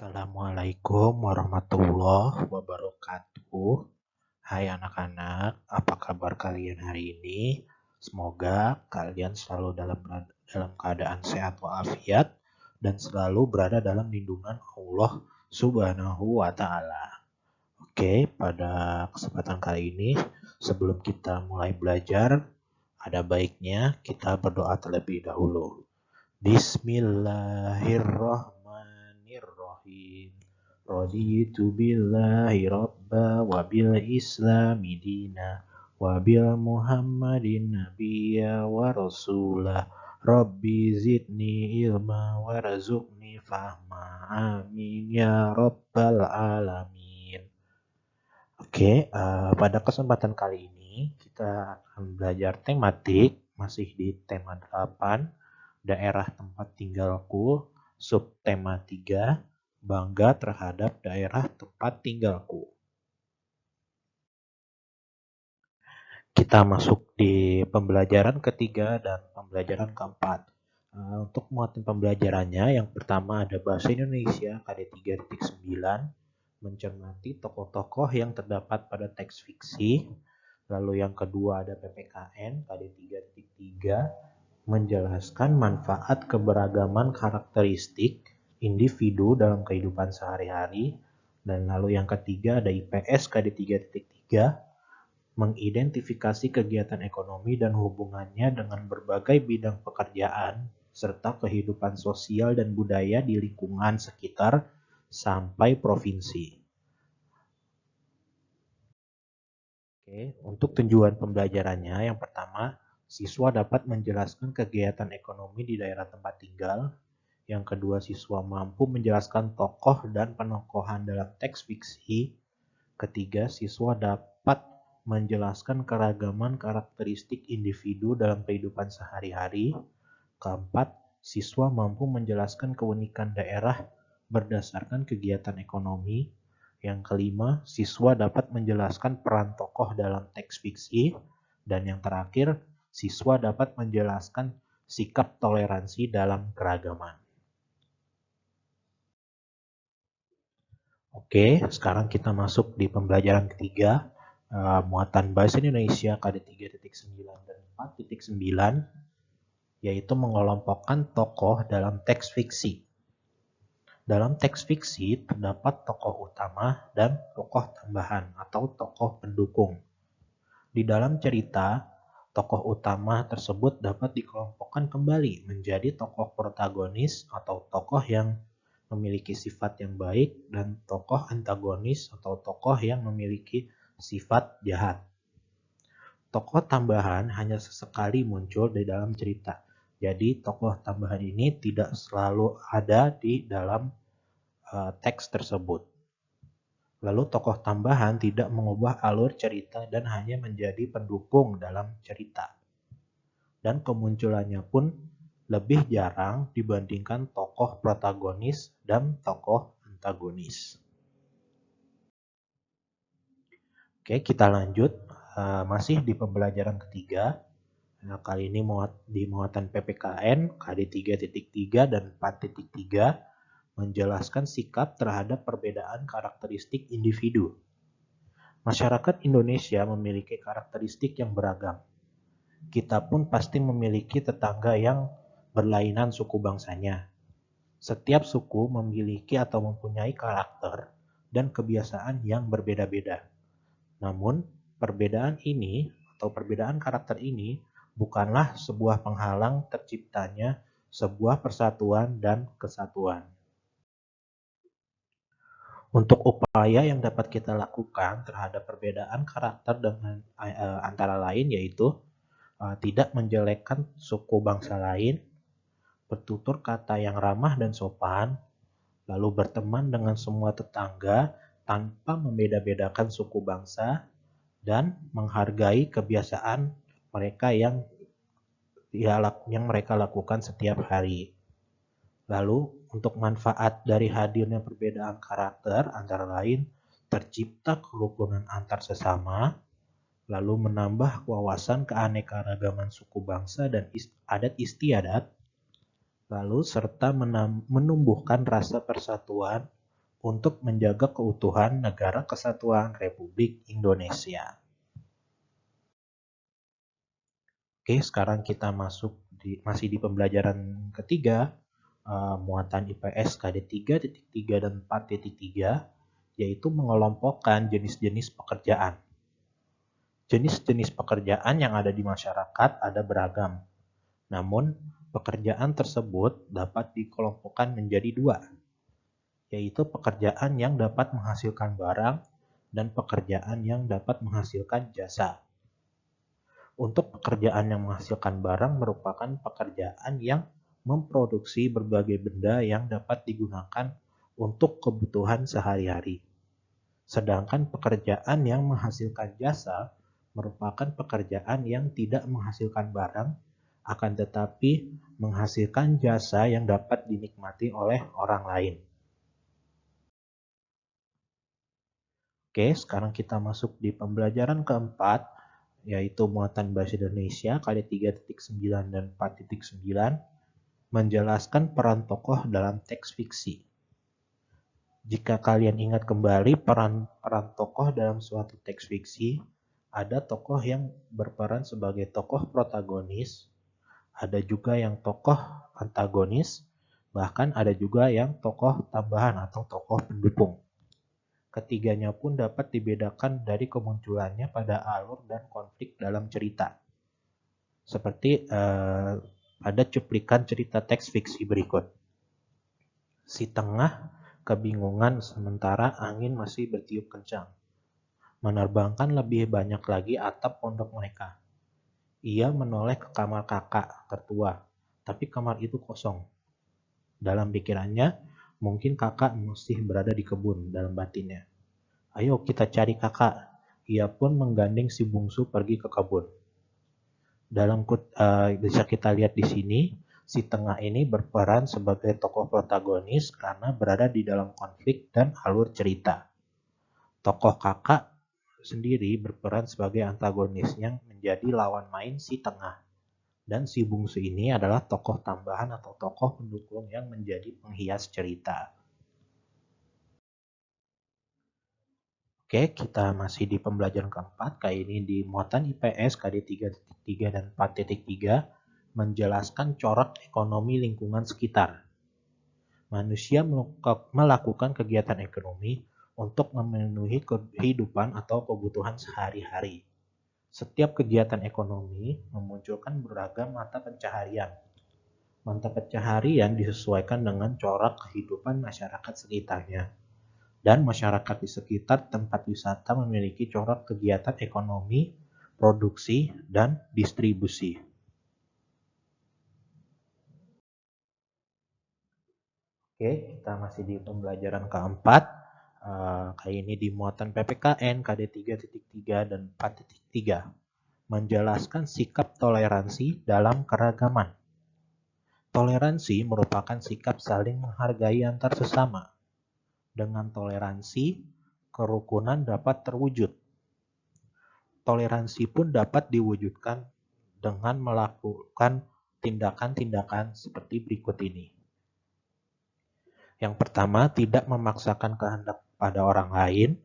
Assalamualaikum warahmatullahi wabarakatuh. Hai anak-anak, apa kabar kalian hari ini? Semoga kalian selalu dalam keadaan sehat walafiat dan selalu berada dalam lindungan Allah Subhanahu wa Ta'ala. Oke, pada kesempatan kali ini, sebelum kita mulai belajar, ada baiknya kita berdoa terlebih dahulu. Bismillahirrahmanirrahim. Raditu billahi rabba wa bil islami dina wa bil muhammadin nabiyya wa rasulah. Rabbi zidni ilma warzuqni fahma. Amin ya rabbal alamin. Oke, pada kesempatan kali ini kita akan belajar tematik masih di tema 8, daerah tempat tinggalku, subtema 3, bangga terhadap daerah tempat tinggalku. Kita masuk di pembelajaran ketiga dan pembelajaran keempat. Untuk muatan pembelajarannya, yang pertama ada bahasa Indonesia KD 3.9, mencermati tokoh-tokoh yang terdapat pada teks fiksi. Lalu yang kedua ada PPKN KD 3.3, menjelaskan manfaat keberagaman karakteristik individu dalam kehidupan sehari-hari. Dan lalu yang ketiga ada IPS KD 3.3, mengidentifikasi kegiatan ekonomi dan hubungannya dengan berbagai bidang pekerjaan serta kehidupan sosial dan budaya di lingkungan sekitar sampai provinsi. Oke, untuk tujuan pembelajarannya, yang pertama, siswa dapat menjelaskan kegiatan ekonomi di daerah tempat tinggal. Yang kedua, siswa mampu menjelaskan tokoh dan penokohan dalam teks fiksi. Ketiga, siswa dapat menjelaskan keragaman karakteristik individu dalam kehidupan sehari-hari. Keempat, siswa mampu menjelaskan keunikan daerah berdasarkan kegiatan ekonomi. Yang kelima, siswa dapat menjelaskan peran tokoh dalam teks fiksi. Dan yang terakhir, siswa dapat menjelaskan sikap toleransi dalam keragaman. Oke, sekarang kita masuk di pembelajaran ketiga, muatan bahasa Indonesia KD 3.9 dan 4.9, yaitu mengelompokkan tokoh dalam teks fiksi. Dalam teks fiksi terdapat tokoh utama dan tokoh tambahan atau tokoh pendukung. Di dalam cerita, tokoh utama tersebut dapat dikelompokkan kembali menjadi tokoh protagonis atau tokoh yang memiliki sifat yang baik dan tokoh antagonis atau tokoh yang memiliki sifat jahat. Tokoh tambahan hanya sesekali muncul di dalam cerita. Jadi tokoh tambahan ini tidak selalu ada di dalam teks tersebut. Lalu tokoh tambahan tidak mengubah alur cerita dan hanya menjadi pendukung dalam cerita. Dan kemunculannya pun lebih jarang dibandingkan tokoh protagonis dan tokoh antagonis. Oke, kita lanjut. Masih di pembelajaran ketiga. Kali ini di muatan PPKN KD 3.3 dan 4.3, menjelaskan sikap terhadap perbedaan karakteristik individu. Masyarakat Indonesia memiliki karakteristik yang beragam. Kita pun pasti memiliki tetangga yang berlainan suku bangsanya. Setiap suku memiliki atau mempunyai karakter dan kebiasaan yang berbeda-beda. Namun, perbedaan ini atau perbedaan karakter ini bukanlah sebuah penghalang terciptanya sebuah persatuan dan kesatuan. Untuk upaya yang dapat kita lakukan terhadap perbedaan karakter dengan antara lain yaitu tidak menjelekkan suku bangsa lain, bertutur kata yang ramah dan sopan, lalu berteman dengan semua tetangga tanpa membeda-bedakan suku bangsa, dan menghargai kebiasaan mereka yang mereka lakukan setiap hari. Lalu, untuk manfaat dari hadirnya perbedaan karakter antara lain, tercipta kerukunan antar sesama, lalu menambah wawasan keanekaragaman suku bangsa dan adat istiadat, lalu serta menumbuhkan rasa persatuan, untuk menjaga keutuhan Negara Kesatuan Republik Indonesia. Oke, sekarang kita masih di pembelajaran ketiga, muatan IPS KD 3.3 dan 4.3, yaitu mengelompokkan jenis-jenis pekerjaan. Jenis-jenis pekerjaan yang ada di masyarakat ada beragam, namun pekerjaan tersebut dapat dikelompokkan menjadi dua, yaitu pekerjaan yang dapat menghasilkan barang dan pekerjaan yang dapat menghasilkan jasa. Untuk pekerjaan yang menghasilkan barang merupakan pekerjaan yang memproduksi berbagai benda yang dapat digunakan untuk kebutuhan sehari-hari. Sedangkan pekerjaan yang menghasilkan jasa merupakan pekerjaan yang tidak menghasilkan barang, akan tetapi menghasilkan jasa yang dapat dinikmati oleh orang lain. Oke, sekarang kita masuk di pembelajaran keempat, yaitu muatan bahasa Indonesia KD 3.9 dan 4.9, menjelaskan peran tokoh dalam teks fiksi. Jika kalian ingat kembali peran tokoh dalam suatu teks fiksi, ada tokoh yang berperan sebagai tokoh protagonis, ada juga yang tokoh antagonis, bahkan ada juga yang tokoh tambahan atau tokoh pendukung. Ketiganya pun dapat dibedakan dari kemunculannya pada alur dan konflik dalam cerita. Seperti pada cuplikan cerita teks fiksi berikut. Si tengah kebingungan sementara angin masih bertiup kencang, menerbangkan lebih banyak lagi atap pondok mereka. Ia menoleh ke kamar kakak tertua, tapi kamar itu kosong. Dalam pikirannya, mungkin kakak masih berada di kebun dalam batinnya. Ayo kita cari kakak. Ia pun menggandeng si bungsu pergi ke kebun. Bisa kita lihat di sini, si tengah ini berperan sebagai tokoh protagonis karena berada di dalam konflik dan alur cerita. Tokoh kakak sendiri berperan sebagai antagonis yang menjadi lawan main si tengah. Dan si bungsu ini adalah tokoh tambahan atau tokoh pendukung yang menjadi penghias cerita. Oke, kita masih di pembelajaran keempat, kali ini di muatan IPS KD 3.3 dan 4.3, menjelaskan corak ekonomi lingkungan sekitar. Manusia melakukan kegiatan ekonomi untuk memenuhi kehidupan atau kebutuhan sehari-hari. Setiap kegiatan ekonomi memunculkan beragam mata pencaharian. Mata pencaharian disesuaikan dengan corak kehidupan masyarakat sekitarnya. Dan masyarakat di sekitar tempat wisata memiliki corak kegiatan ekonomi, produksi, dan distribusi. Oke, kita masih di pembelajaran keempat. Kali ini di muatan PPKN KD 3.3 dan 4.3, menjelaskan sikap toleransi dalam keragaman. Toleransi merupakan sikap saling menghargai antar sesama. Dengan toleransi, kerukunan dapat terwujud. Toleransi pun dapat diwujudkan dengan melakukan tindakan-tindakan seperti berikut ini. Yang pertama, tidak memaksakan kehendak pada orang lain.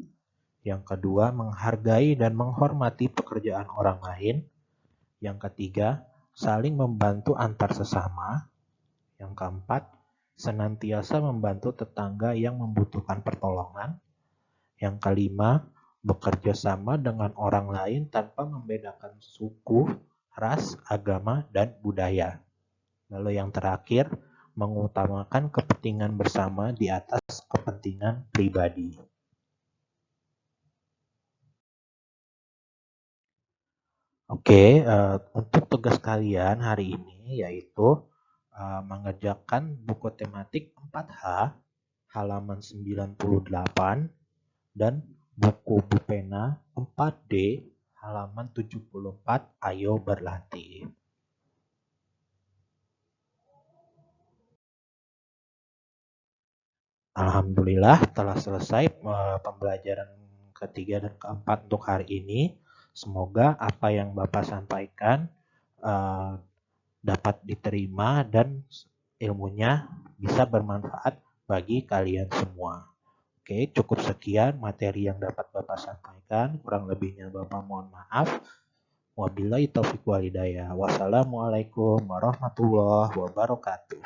Yang kedua, menghargai dan menghormati pekerjaan orang lain. Yang ketiga, saling membantu antar sesama. Yang keempat, senantiasa membantu tetangga yang membutuhkan pertolongan. Yang kelima, bekerja sama dengan orang lain tanpa membedakan suku, ras, agama, dan budaya. Lalu yang terakhir, mengutamakan kepentingan bersama di atas kepentingan pribadi. Oke, untuk tugas kalian hari ini yaitu mengerjakan buku tematik 4H halaman 98 dan buku Bupena 4D halaman 74. Ayo berlatih. Alhamdulillah telah selesai pembelajaran ketiga dan keempat untuk hari ini. Semoga apa yang Bapak sampaikan dapat diterima dan ilmunya bisa bermanfaat bagi kalian semua. Oke, cukup sekian materi yang dapat Bapak sampaikan. Kurang lebihnya Bapak mohon maaf. Wabillahi taufiq walhidayah. Wassalamualaikum warahmatullahi wabarakatuh.